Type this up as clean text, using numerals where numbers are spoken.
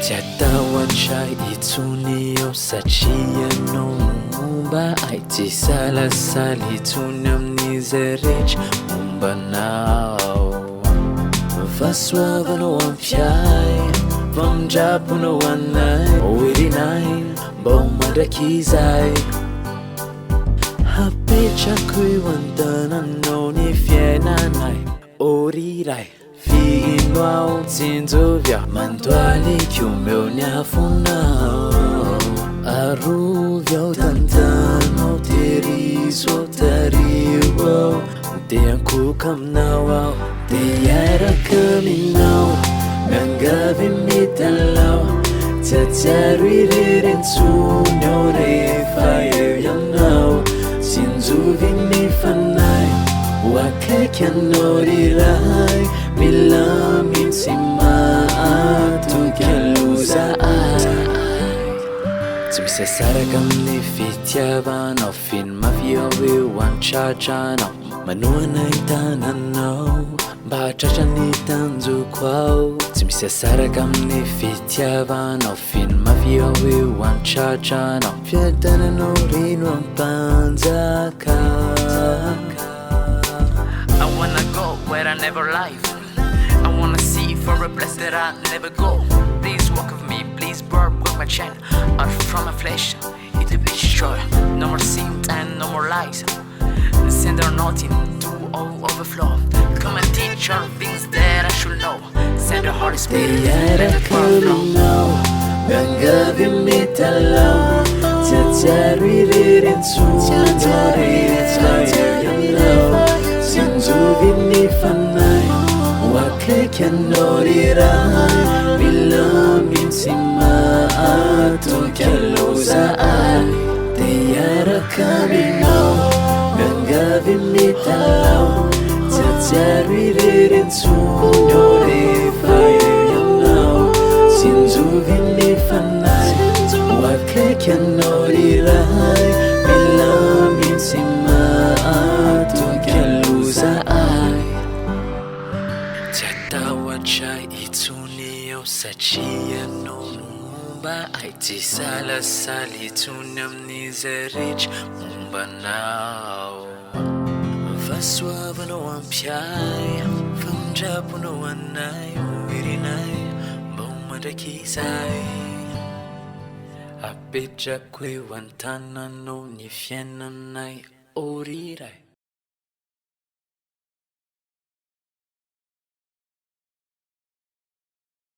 Ciatawachai itunio sachiano mumba aiti sala sali tunam nizerich mumba now Vaswavano ampiai Vamjapuno wanai Oirinai Bomadakizai Hapecha kui wandana no ni fienanai Orirai Fiinwao tinzovia Mantuali chiumeo niafunao Aruvio tantano Teriso tariwo Tianku kamnawao Tiara kaminao Mengavi mitalau Tatariririn sunyo Refayo yanao Sinzuvi mifanai Wakekyan norirai Milamin sima Tukialuza ai Tumisasaragam ni fityavan Fin mafiovi wanchachano Manuanay tananaw Bachachan tanzu kwao Tumisasaragam ni fityavan Fin mafiovi wanchachano Fiatanano rinwang panzaka I wanna go where I never live. I wanna see for a place that I never go. Please walk with me, please burp with my chain. Out from my flesh, it will be destroyed. No more sin and no more lies. Send her nothing to all overflow. Come and teach her things that I should know. Send the Holy Spirit let the power flow. Mengavi mitalaw Tatariririn Sinzuvi mifanay Wakekyan norirai Bilamin sima Tukialuza ai Tiara kaminaw Mengavi mitalaw Tatariririn Sinzuvi mifanay Wakekyan norirai Bilamin sima Tukialuza ai Ciatawachai itunio sachiano mumba Aiti sala sali tunam nizerich mumba now Vaswavano ampiai Vamjapuno wanai Uirinai Bomadakizai Apeja kwe wantana no ni fienanai Orirai